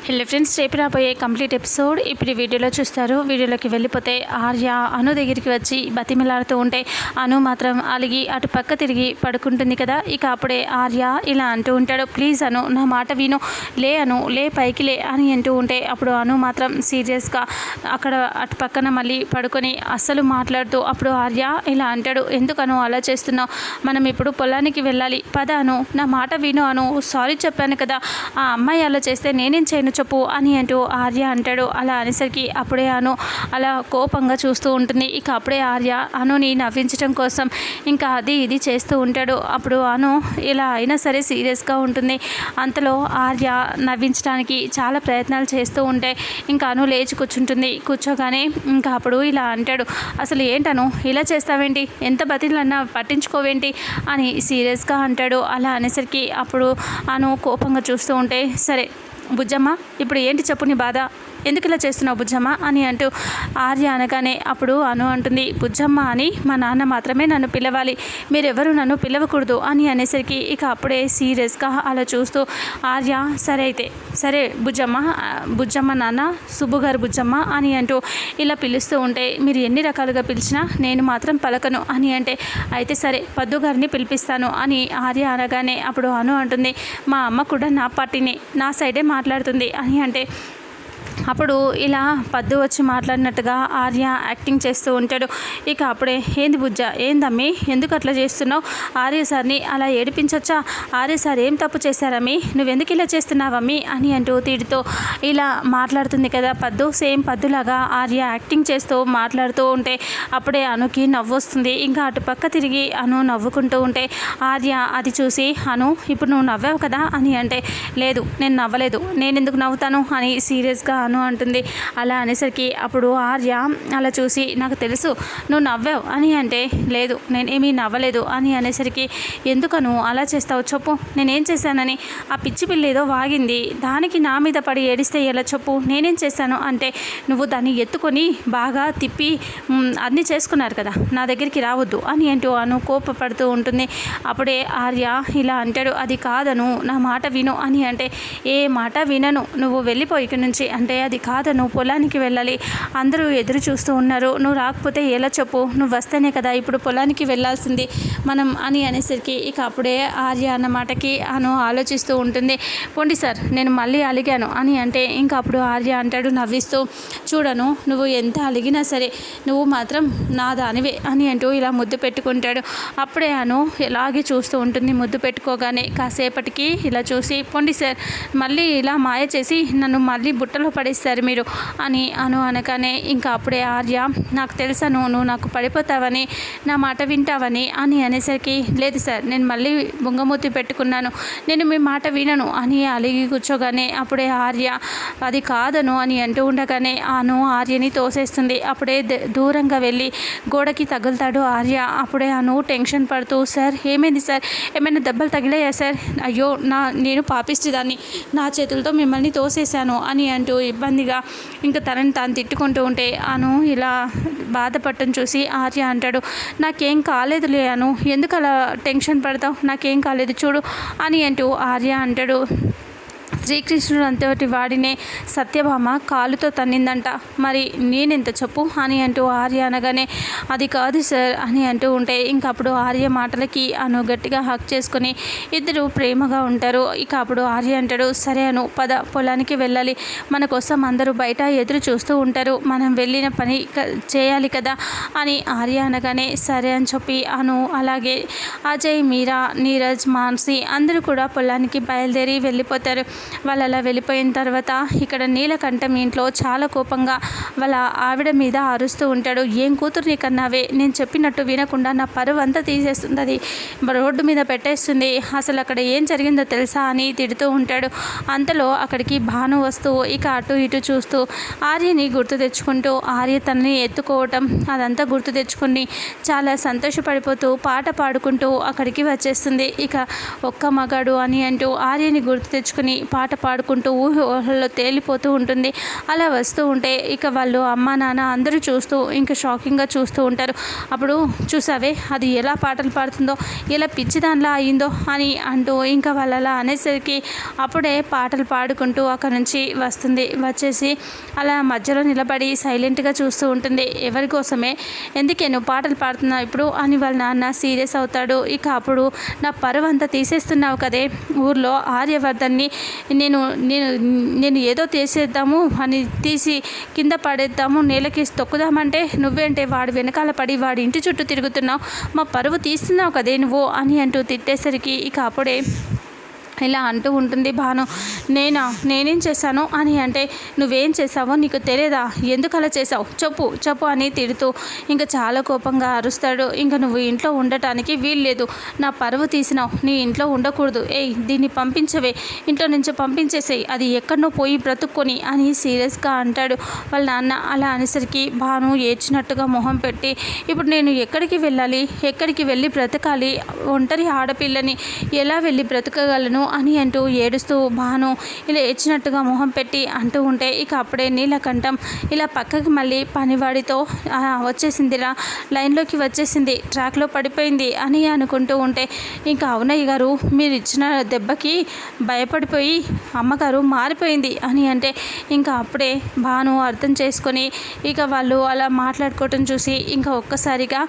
Hello friends, రేపు రాబోయే complete episode ఇప్పుడు ఈ వీడియోలో చూస్తారు. వీడియోలోకి వెళ్ళిపోతే ఆర్య అను దగ్గరికి వచ్చి బతిమిలాడుతూ ఉంటే అను మాత్రం అలిగి అటు పక్క తిరిగి పడుకుంటుంది కదా. ఇక అప్పుడే ఆర్య ఇలా అంటూ ఉంటాడు, ప్లీజ్ అను, నా మాట విను, లే అను, లే పైకి లే అని అంటూ ఉంటే అప్పుడు అను మాత్రం సీరియస్గా అక్కడ అటు పక్కన మళ్ళీ పడుకొని అస్సలు మాట్లాడుతూ అప్పుడు ఆర్య ఇలా అంటాడు, ఎందుకను అలా చేస్తున్నావు, మనం ఇప్పుడు పొలానికి వెళ్ళాలి, పద అను, నా మాట విను అను, సారీ చెప్పాను కదా, ఆ అమ్మాయి అలా చేస్తే నేనేం చేయను చెప్పు అని అంటూ ఆర్య అంటాడు. అలా అనేసరికి అప్పుడే అను అలా కోపంగా చూస్తూ ఉంటుంది. ఇక అప్పుడే ఆర్య అనుని నవ్వించడం కోసం ఇంకా అది ఇది చేస్తూ ఉంటాడు. అప్పుడు అను ఇలా అయినా సరే సీరియస్గా ఉంటుంది. అంతలో ఆర్య నవ్వించడానికి చాలా ప్రయత్నాలు చేస్తూ ఉంటే ఇంకా అను లేచి కూర్చుంటుంది. కూర్చోగానే ఇంకా అప్పుడు ఇలా అంటాడు, అసలు ఏంటను ఇలా చేస్తావేంటి, ఎంత బతిలన్నా పట్టించుకోవేంటి అని సీరియస్గా అంటాడు. అలా అనేసరికి అప్పుడు అను కోపంగా చూస్తూ ఉంటే, సరే బుజ్జమ్మ, ఇప్పుడు ఏంటి చెప్పు నీ బాధ, ఎందుకు ఇలా చేస్తున్నావు బుజ్జమ్మ అని అంటూ ఆర్య అనగానే అప్పుడు అను అంటుంది, బుజ్జమ్మ అని మా నాన్న మాత్రమే నన్ను పిలవాలి, మీరెవరు నన్ను పిలవకూడదు అని అనేసరికి ఇక అప్పుడే సీరియస్గా అలా చూస్తూ ఆర్య సరే అయితే సరే బుజ్జమ్మ, బుజ్జమ్మ నాన్న సుబ్బు గారు బుజ్జమ్మ అని అంటూ ఇలా పిలుస్తూ ఉంటే మీరు ఎన్ని రకాలుగా పిలిచినా నేను మాత్రం పలకను అని అంటే, అయితే సరే పద్దు గారిని పిలిపిస్తాను అని ఆర్య అనగానే అప్పుడు అను అంటుంది, మా అమ్మ కూడా నా పార్టీని నా సైడే మాట్లాడుతుంది అని అంటే అప్పుడు ఇలా పద్దు వచ్చి మాట్లాడినట్టుగా ఆర్య యాక్టింగ్ చేస్తూ ఉంటాడు. ఇక అప్పుడే ఏంది బుజ్జ, ఏందమ్మి, ఎందుకు అట్లా చేస్తున్నావు, ఆర్య సార్ని అలా ఏడిపించొచ్చా, ఆర్య సార్ ఏం తప్పు చేశారమ్మి, నువ్వెందుకు ఇలా చేస్తున్నావమ్మి అని అంటూ తీడితో ఇలా మాట్లాడుతుంది కదా పద్దు. సేమ్ పద్దులాగా ఆర్య యాక్టింగ్ చేస్తూ మాట్లాడుతూ ఉంటే అప్పుడే అనుకి నవ్వు వస్తుంది. ఇంకా అటు పక్క తిరిగి అను నవ్వుకుంటూ ఉంటే ఆర్య అది చూసి, అను ఇప్పుడు నువ్వు నవ్వావు కదా అని అంటే, లేదు నేను నవ్వలేదు, నేను ఎందుకు నవ్వుతాను అని సీరియస్గా అను అంటుంది. అలా అనేసరికి అప్పుడు ఆర్య అలా చూసి, నాకు తెలుసు నువ్వు నవ్వావు అని అంటే, లేదు నేనేమీ నవ్వలేదు అని అనేసరికి, ఎందుకను అలా చేస్తావు చెప్పు, నేనేం చేశానని, ఆ పిచ్చి పిల్ల ఏదో వాగింది, దానికి నా మీద పడి ఏడిస్తే ఎలా చెప్పు, నేనేం చేశాను అంటే, నువ్వు దాన్ని ఎత్తుకొని బాగా తిప్పి అన్నీ చేసుకున్నారు కదా, నా దగ్గరికి రావద్దు అని అంటూ అను కోపపడుతూ ఉంటుంది. అప్పుడే ఆర్య ఇలా అంటాడు, అది కాదను, నా మాట విను అని అంటే, ఏ మాట వినను, నువ్వు వెళ్ళిపోయి ఇక్కడి నుంచి అంటే, అది కాదను, పొలానికి వెళ్ళాలి, అందరూ ఎదురు చూస్తూ ఉన్నారు, నువ్వు రాకపోతే ఎలా చెప్పు, నువ్వు వస్తేనే కదా ఇప్పుడు పొలానికి వెళ్ళాల్సింది మనం అని అనేసరికి ఇక అప్పుడే ఆర్య అన్న మాటకి అను ఆలోచిస్తూ ఉంటుంది. పోండి సార్, నేను మళ్ళీ అలిగాను అని అంటే ఇంకా అప్పుడు ఆర్య అంటాడు నవ్విస్తూ, చూడను నువ్వు ఎంత అలిగినా సరే నువ్వు మాత్రం నా దానివే అని అంటూ ఇలా ముద్దు పెట్టుకుంటాడు. అప్పుడే అను ఇలాగే చూస్తూ ఉంటుంది. ముద్దు పెట్టుకోగానే కాసేపటికి ఇలా చూసి, పోండి సార్, మళ్ళీ ఇలా మాయ చేసి నన్ను మళ్ళీ బుట్టలో పడేస్తారు మీరు అని అను అనగానే ఇంకా అప్పుడే ఆర్య, నాకు తెలుసాను నువ్వు నాకు పడిపోతావని, నా మాట వింటావని అని అనేసరికి, లేదు సార్, నేను మళ్ళీ బొంగమూతి పెట్టుకున్నాను, నేను మీ మాట వినను అని అలిగి కూర్చోగానే అప్పుడే ఆర్య, అది కాదను అని అంటూ ఉండగానే అను ఆర్యని తోసేస్తుంది. అప్పుడే దూరంగా వెళ్ళి గోడకి తగులుతాడు ఆర్య. అప్పుడే అను టెన్షన్ పడుతూ, సార్ ఏమైంది సార్, ఏమైనా దెబ్బలు తగిలాయా సార్, అయ్యో నేను పాపిష్టిదాన్ని, నా చేతులతో మిమ్మల్ని తోసేశాను అని అంటూ ఇబ్బందిగా ఇంకా తనని తాను తిట్టుకుంటూ ఉంటే అను ఇలా బాధపడటం చూసి ఆర్య అంటాడు, నాకేం కాలేదులే అను, ఎందుకు అలా టెన్షన్ పడతావు, నాకేం కాలేదు చూడు అని అంటూ ఆర్య అంటాడు. శ్రీకృష్ణుడు అంతటి వాడినే సత్యభామ కాలుతో తన్నిందంట, మరి నేనెంత చెప్పు అని అంటూ ఆర్య అనగానే, అది కాదు సార్ అని అంటూ ఉంటే ఇంకా అప్పుడు ఆర్య మాటలకి అను గట్టిగా హక్ చేసుకుని ఇద్దరు ప్రేమగా ఉంటారు. ఇక అప్పుడు ఆర్య అంటాడు, సరే అను, పద పొలానికి వెళ్ళాలి, మన కోసం అందరూ బయట ఎదురు చూస్తూ ఉంటారు, మనం వెళ్ళిన పని చేయాలి కదా అని ఆర్య అనగానే సరే అని చెప్పి అను అలాగే అజయ్, మీరా, నీరజ్, మాన్సి అందరూ కూడా పొలానికి బయలుదేరి వెళ్ళిపోతారు. వాళ్ళు అలా వెళ్ళిపోయిన తర్వాత ఇక్కడ నీలకంఠం ఇంట్లో చాలా కోపంగా వాళ్ళ ఆవిడ మీద అరుస్తూ ఉంటాడు. ఏం కూతుర్ని కన్నావే, నేను చెప్పినట్టు వినకుండా నా పరువు అంతా తీసేస్తుంది, అది రోడ్డు మీద పెట్టేస్తుంది, అసలు అక్కడ ఏం జరిగిందో తెలుసా అని తిడుతూ ఉంటాడు. అంతలో అక్కడికి భాను వస్తూ ఇక అటు ఇటు చూస్తూ ఆర్యని గుర్తు తెచ్చుకుంటూ ఆర్య తనని ఎత్తుకోవటం అదంతా గుర్తు తెచ్చుకుని చాలా సంతోషపడిపోతూ పాట పాడుకుంటూ అక్కడికి వచ్చేస్తుంది. ఇక ఒక్క మగాడు అని అంటూ ఆర్యని గుర్తు తెచ్చుకుని పాట పాట పాడుకుంటూ ఊహలో తేలిపోతూ ఉంటుంది. అలా వస్తూ ఉంటే ఇక వాళ్ళు అమ్మ నాన్న అందరూ చూస్తూ ఇంకా షాకింగ్గా చూస్తూ ఉంటారు. అప్పుడు చూసావే అది ఎలా పాటలు పాడుతుందో, ఎలా పిచ్చిదానిలా అయిందో అని అంటూ ఇంకా వాళ్ళు అలా అనేసరికి అప్పుడే పాటలు పాడుకుంటూ అక్కడ నుంచి వస్తుంది. వచ్చేసి అలా మధ్యలో నిలబడి సైలెంట్గా చూస్తూ ఉంటుంది. ఎవరి కోసమే, ఎందుకే నువ్వు పాటలు పాడుతున్నావు ఇప్పుడు అని వాళ్ళ నాన్న సీరియస్ అవుతాడు. ఇక అప్పుడు నా పరువు అంతా తీసేస్తున్నావు కదే ఊర్లో, ఆర్యవర్ధన్ని నేను నేను నేను ఏదో తీసేద్దాము అని తీసి కింద పడేద్దాము, నేలకి తొక్కుదామంటే నువ్వేంటే వాడి వెనకాల పడి వాడి ఇంటి చుట్టూ తిరుగుతున్నావు, మా పరువు తీస్తున్నావు కదే నువ్వు అని అంటూ తిట్టేసరికి ఇక అప్పుడే ఇలా అంటూ ఉంటుంది భాను. నేనేం చేశాను అని అంటే, నువ్వేం చేసావో నీకు తెలియదా, ఎందుకు అలా చేసావు చెప్పు చెప్పు అని తిడుతూ ఇంకా చాలా కోపంగా అరుస్తాడు. ఇంకా నువ్వు ఇంట్లో ఉండటానికి వీల్లేదు, నా పరువు తీసినావు, నీ ఇంట్లో ఉండకూడదు, దీన్ని పంపించవే, ఇంట్లో నుంచి పంపించేసేయి, అది ఎక్కడనో పోయి బ్రతుక్కొని అని సీరియస్గా అంటాడు వాళ్ళ నాన్న. అలా అనేసరికి భాను ఏడ్చినట్టుగా మొహం పెట్టి, ఇప్పుడు నేను ఎక్కడికి వెళ్ళాలి, ఎక్కడికి వెళ్ళి బ్రతకాలి, ఒంటరి ఆడపిల్లని ఎలా వెళ్ళి బ్రతకగలను అని అంటూ ఏడుస్తూ భాను ఇలా ఏడ్చినట్టుగా మొహం పెట్టి అంటూ ఉంటే ఇక అప్పుడే నీలకంఠం ఇలా పక్కకి మళ్ళీ పనివాడితో వచ్చేసిందిరా, లైన్లోకి వచ్చేసింది, ట్రాక్లో పడిపోయింది అని అనుకుంటూ ఉంటే ఇంకా అవునయ్య గారు మీరు ఇచ్చిన దెబ్బకి భయపడిపోయి అమ్మగారు మారిపోయింది అని అంటే ఇంకా అప్పుడే భాను అర్థం చేసుకొని ఇక వాళ్ళు అలా మాట్లాడుకోవటం చూసి ఇంకా ఒక్కసారిగా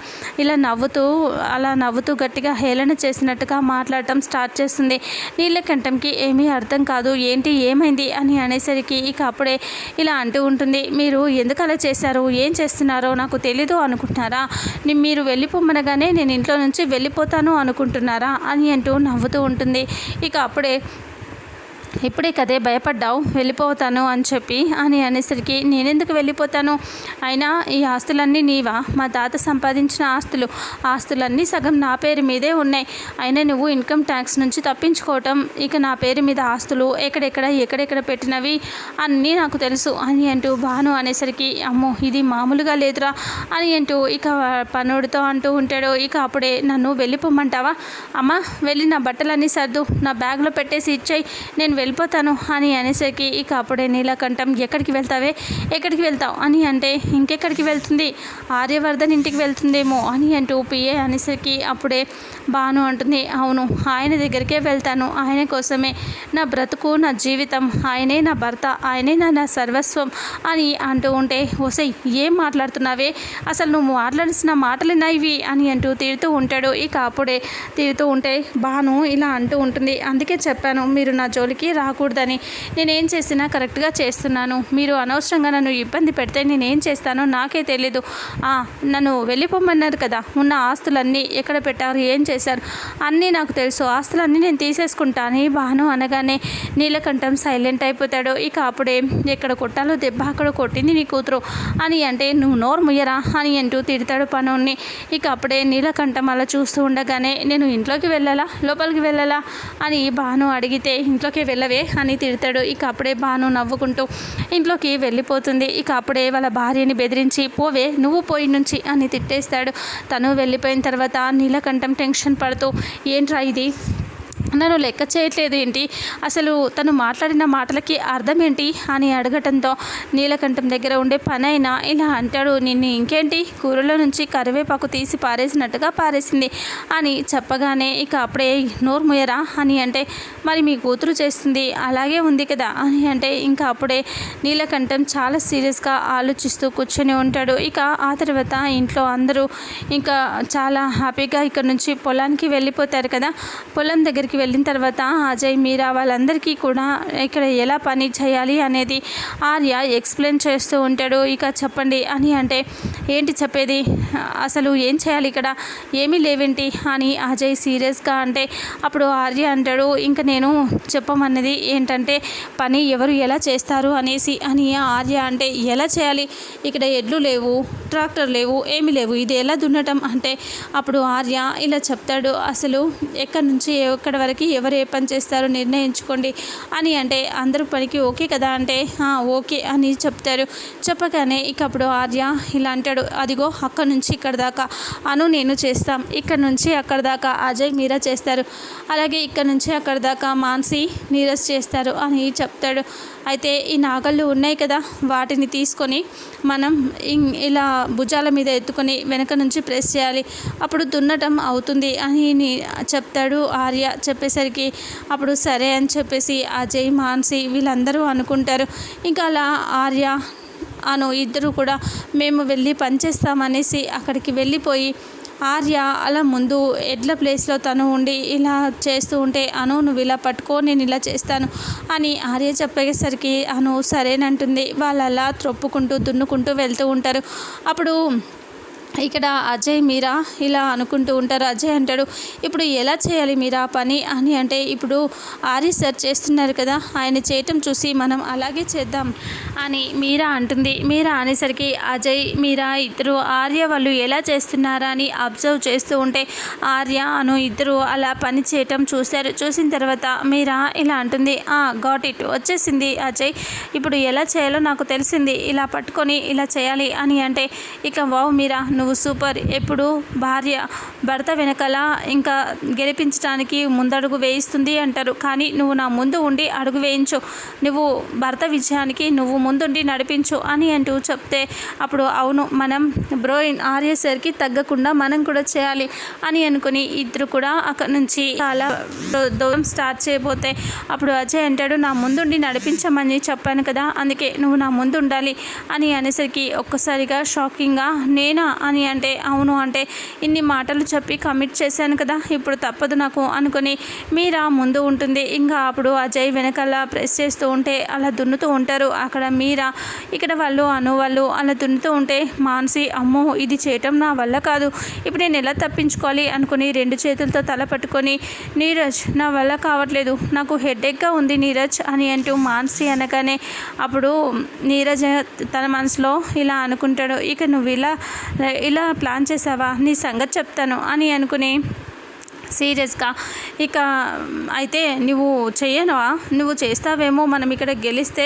ఇలా నవ్వుతూ గట్టిగా హేళన చేసినట్టుగా మాట్లాడటం స్టార్ట్ చేస్తుంది. నీలకంఠంకి ఏమీ అర్థం కాదు, ఏంటి ఏమైంది అని అనేసరికి ఇక అప్పుడే ఇలా అంటూ ఉంటుంది. మీరు ఎందుకు అలా చేశారు, ఏం చేస్తున్నారో నాకు తెలీదు అనుకుంటున్నారా, మీరు వెళ్ళిపోమనగానే నేను ఇంట్లో నుంచి వెళ్ళిపోతాను అనుకుంటున్నారా అని అంటూ నవ్వుతూ ఉంటుంది. ఇక అప్పుడే ఇప్పుడే కదే భయపడ్డావు వెళ్ళిపోతాను అని చెప్పి అని అనేసరికి నేనెందుకు వెళ్ళిపోతాను, అయినా ఈ ఆస్తులన్నీ నీవా, మా తాత సంపాదించిన ఆస్తులన్నీ సగం నా పేరు మీదే ఉన్నాయి, అయినా నువ్వు ఇన్కమ్ ట్యాక్స్ నుంచి తప్పించుకోవటం, ఇక నా పేరు మీద ఆస్తులు ఎక్కడెక్కడ పెట్టినవి అన్నీ నాకు తెలుసు అని అంటూ భాను అనేసరికి అమ్మో ఇది మామూలుగా లేదురా అని అంటూ ఇక పనుడితో అంటూ ఉంటాడు. ఇక అప్పుడే నన్ను వెళ్ళిపోమంటావా, అమ్మ వెళ్ళి నా బట్టలన్నీ సర్దు నా బ్యాగ్లో పెట్టేసి ఇచ్చేయి, నేను వెళ్ళిపోతాను అని అనేసరికి ఇక అప్పుడే నీలకంఠం ఎక్కడికి వెళ్తావు అని అంటే ఇంకెక్కడికి వెళ్తుంది, ఆర్యవర్ధన్ ఇంటికి వెళ్తుందేమో అని అంటూ పిఏ అనేసరికి అప్పుడే భాను అంటుంది అవును ఆయన దగ్గరికే వెళ్తాను, ఆయన కోసమే నా బ్రతుకు నా జీవితం, ఆయనే నా భర్త, ఆయనే నా సర్వస్వం అని అంటూ ఉంటే ఓసై ఏం మాట్లాడుతున్నావే, అసలు నువ్వు మాట్లాడాల్సిన మాటలేనా ఇవి అని అంటూ తిడుతూ ఉంటాడు. ఇక అప్పుడే తిడుతూ ఉంటే భాను ఇలా అంటూ ఉంటుంది, అందుకే చెప్పాను మీరు నా జోలికి రాకూడదని, నేనేం చేసినా కరెక్ట్గా చేస్తున్నాను, మీరు అనవసరంగా నన్ను ఇబ్బంది పెడితే నేనేం చేస్తానో నాకే తెలీదు, నన్ను వెళ్ళిపోమన్నారు కదా, ఉన్న ఆస్తులన్నీ ఎక్కడ పెట్టారు, ఏం చేశారు అన్నీ నాకు తెలుసు, ఆస్తులన్నీ నేను తీసేసుకుంటాను భాను అనగానే నీలకంఠం సైలెంట్ అయిపోతాడు. ఇక అప్పుడే ఎక్కడ కొట్టాలో దెబ్బ అక్కడ కొట్టింది నీ కూతురు అని అంటే నువ్వు నోరు ముయ్యరా అని అంటూ తిడతాడు పనుని. ఇక అప్పుడే నీలకంఠం అలా చూస్తూ ఉండగానే నేను ఇంట్లోకి వెళ్ళాలా లోపలికి వెళ్ళాలా అని భాను అడిగితే ఇంట్లోకి వెళ్ళవే అని తిడతాడు. ఇక అప్పుడే భాను నవ్వుకుంటూ ఇంట్లోకి వెళ్ళిపోతుంది. ఇక అప్పుడే వాళ్ళ భార్యని బెదిరించి పోవే నువ్వు పోయి నుంచి అని తిట్టేస్తాడు. తను వెళ్ళిపోయిన తర్వాత నీలకంఠం టెన్షన్ పడుతూ ఏంట్రా ఇది, నన్ను లెక్క చేయట్లేదు ఏంటి, అసలు తను మాట్లాడిన మాటలకి అర్థం ఏంటి అని అడగటంతో నీలకంఠం దగ్గర ఉండే పని అయినా ఇలా అంటాడు, నిన్ను ఇంకేంటి కూరలో నుంచి కరివేపాకు తీసి పారేసినట్టుగా పారేసింది అని చెప్పగానే ఇక అప్పుడే నోరు ముయ్యరా అని అంటే మరి మీ కూతురు చేస్తుంది అలాగే ఉంది కదా అని అంటే ఇంకా అప్పుడే నీలకంఠం చాలా సీరియస్గా ఆలోచిస్తూ కూర్చొని ఉంటాడు. ఇక ఆ తర్వాత ఇంట్లో అందరూ ఇంకా చాలా హ్యాపీగా ఇక్కడ నుంచి పొలానికి వెళ్ళిపోతారు కదా. పొలం దగ్గరికి వెళ్ళిన తర్వాత అజయ్ మీరా వాళ్ళందరికీ కూడా ఇక్కడ ఎలా పని చేయాలి అనేది ఆర్య ఎక్స్ప్లెయిన్ చేస్తూ ఉంటాడు. ఇక చెప్పండి అని అంటే ఏంటి చెప్పేది, అసలు ఏం చేయాలి ఇక్కడ, ఏమీ లేవేంటి అని అజయ్ సీరియస్గా అంటే అప్పుడు ఆర్య అంటాడు ఇంకా నేను చెప్పమన్నది ఏంటంటే పని ఎవరు ఎలా చేస్తారు అనేసి అని ఆర్య అంటే ఎలా చేయాలి, ఇక్కడ ఎడ్లు లేవు, ట్రాక్టర్ లేవు, ఏమీ లేవు, ఇది ఎలా దున్నటం అంటే అప్పుడు ఆర్య ఇలా చెప్తాడు, అసలు ఎక్కడి నుంచి ఎక్కడి వరకు ఎవరు ఏ పని చేస్తారో నిర్ణయించుకోండి అని అంటే అందరూ పనికి ఓకే కదా అంటే ఓకే అని చెప్తారు. చెప్పగానే ఇక అప్పుడు ఆర్య ఇలా అంటాడు, అదిగో అక్కడ నుంచి ఇక్కడ దాకా నేను చేస్తాం, ఇక్కడ నుంచి అక్కడ దాకా అజయ్ మీరా చేస్తారు, అలాగే ఇక్కడ నుంచి అక్కడ దాకా మాన్సి నీరజ్ చేస్తారు అని చెప్తాడు. అయితే ఈ నాగళ్ళు ఉన్నాయి కదా, వాటిని తీసుకొని మనం ఇలా భుజాల మీద ఎత్తుకొని వెనక నుంచి ప్రెస్ చేయాలి, అప్పుడు దున్నటం అవుతుంది అని చెప్తాడు ఆర్య. చెప్పేసరికి అప్పుడు సరే అని చెప్పేసి అజయ్ మాన్సి వీళ్ళందరూ అనుకుంటారు. ఇంకా అలా ఆర్య ఇద్దరు కూడా మేము వెళ్ళి పనిచేస్తామనేసి అక్కడికి వెళ్ళిపోయి ఆర్య అలా ముందు ఎడ్ల ప్లేస్లో తను ఉండి ఇలా చేస్తూ ఉంటే నువ్వు ఇలా పట్టుకో, నేను ఇలా చేస్తాను అని ఆర్య చెప్పేసరికి సరేనంటుంది. వాళ్ళు అలా త్రొప్పుకుంటూ దున్నుకుంటూ వెళ్తూ ఉంటారు. అప్పుడు ఇక్కడ అజయ్ మీరా ఇలా అనుకుంటూ ఉంటారు. అజయ్ అంటాడు, ఇప్పుడు ఎలా చేయాలి మీరా పని అని అంటే ఇప్పుడు ఆర్య సార్ చేస్తున్నారు కదా, ఆయన చేయటం చూసి మనం అలాగే చేద్దాం అని మీరా అంటుంది. మీరా అనేసరికి అజయ్ మీరా ఇద్దరు ఆర్య వాళ్ళు ఎలా చేస్తున్నారా అని అబ్జర్వ్ చేస్తూ ఉంటే ఆర్య ఇద్దరు అలా పని చేయటం చూశారు. చూసిన తర్వాత మీరా ఇలా అంటుంది, గాట్ ఇట్, వచ్చేసింది అజయ్, ఇప్పుడు ఎలా చేయాలో నాకు తెలిసింది, ఇలా పట్టుకొని ఇలా చేయాలి అని అంటే ఇక వావ్ మీరా నువ్వు సూపర్, ఎప్పుడు భర్త వెనకాల ఇంకా గెలిపించడానికి ముందడుగు వేయిస్తుంది అంటారు, కానీ నువ్వు నా ముందు ఉండి అడుగు వేయించు, నువ్వు భర్త విజయానికి నువ్వు ముందుండి నడిపించు అని అంటూ చెప్తే అప్పుడు అవును మనం ఆర్య సార్కి తగ్గకుండా మనం కూడా చేయాలి అని అనుకుని ఇద్దరు కూడా అక్కడ నుంచి అలా దూరం స్టార్ట్ చేయబోతే అప్పుడు అజయ్ అంటాడు, నా ముందుండి నడిపించమని చెప్పాను కదా, అందుకే నువ్వు నా ముందు ఉండాలి అని అనేసరికి ఒక్కసారిగా షాకింగ్గా నేనా అని అంటే అవును అంటే ఇన్ని మాటలు చెప్పి కమిట్ చేశాను కదా, ఇప్పుడు తప్పదు నాకు అనుకుని మీరా ముందు ఉంటుంది. ఇంకా అప్పుడు అజయ్ వెనకాల ప్రెస్ చేస్తూ ఉంటే అలా దున్నుతూ ఉంటారు. అక్కడ మీరా ఇక్కడ వాళ్ళు వాళ్ళు అలా దున్నుతూ ఉంటే మాన్సి అమ్మో ఇది చేయటం నా వల్ల కాదు, ఇప్పుడు నేను ఎలా తప్పించుకోవాలి అనుకుని రెండు చేతులతో తల పట్టుకొని నీరజ్ నా వల్ల కావట్లేదు, నాకు హెడేక్గా ఉంది నీరజ్ అని అంటూ మాన్సి అనగానే అప్పుడు నీరజ్ తన మనసులో ఇలా అనుకుంటాడు, ఇక నువ్వు ఇలా ప్లాన్ చేసావా, నీ సంగతి చెప్తాను అని అనుకుని సీరియస్గా ఇక అయితే నువ్వు చెయ్యనవా, నువ్వు చేస్తావేమో, మనం ఇక్కడ గెలిస్తే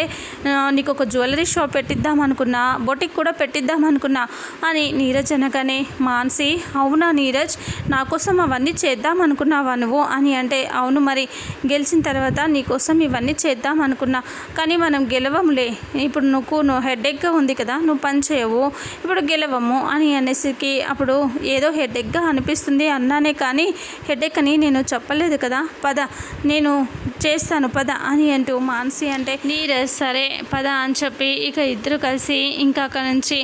నీకు ఒక జ్యువెలరీ షాప్ పెట్టిద్దాం అనుకున్నా, బొటిక్ కూడా పెట్టిద్దాం అనుకున్నా అని నీరజ్ అనగానే మాన్సి అవునా నీరజ్ నా కోసం అవన్నీ చేద్దాం అనుకున్నావా నువ్వు అని అంటే అవును మరి గెలిచిన తర్వాత నీకోసం ఇవన్నీ చేద్దాం అనుకున్నా, కానీ మనం గెలవంలే, ఇప్పుడు నువ్వు హెడేక్గా ఉంది కదా, నువ్వు పని చేయవు, ఇప్పుడు గెలవము అని అనేసరికి అప్పుడు ఏదో హెడేక్గా అనిపిస్తుంది అన్నానే కానీ హెడేక్ అని నేను చెప్పలేదు కదా, పద నేను చేస్తాను పద అని అంటూ మాన్సి అంటే నీరజ్ సరే పద అని చెప్పి ఇక ఇద్దరు కలిసి ఇంకా అక్కడ నుంచి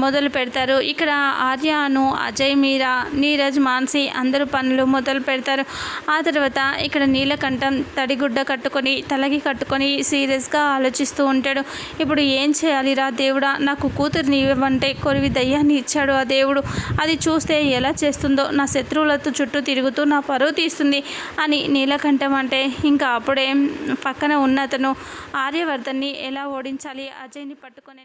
మొదలు పెడతారు. ఇక్కడ ఆర్యను అజయ్ మీరా నీరజ్ మాన్సి అందరూ పనులు మొదలు పెడతారు. ఆ తర్వాత ఇక్కడ నీలకంఠం తడిగుడ్డ కట్టుకొని తలకి కట్టుకొని సీరియస్గా ఆలోచిస్తూ ఉంటాడు. ఇప్పుడు ఏం చేయాలిరా దేవుడా, నాకు కూతుర్ని ఇవ్వంటే కొరివి దయ్యాన్ని ఇచ్చాడు ఆ దేవుడు, అది చూస్తే ఎలా చేస్తుందో, నా శత్రువులతో చుట్టూ తిరుగుతూ నా పరువు తీస్తుంది అని నీలకంఠం అంటే ఇంకా అప్పుడే పక్కన ఉన్న అతను ఆర్యవర్ధన్ని ఎలా ఓడించాలి అజయ్ని పట్టుకొని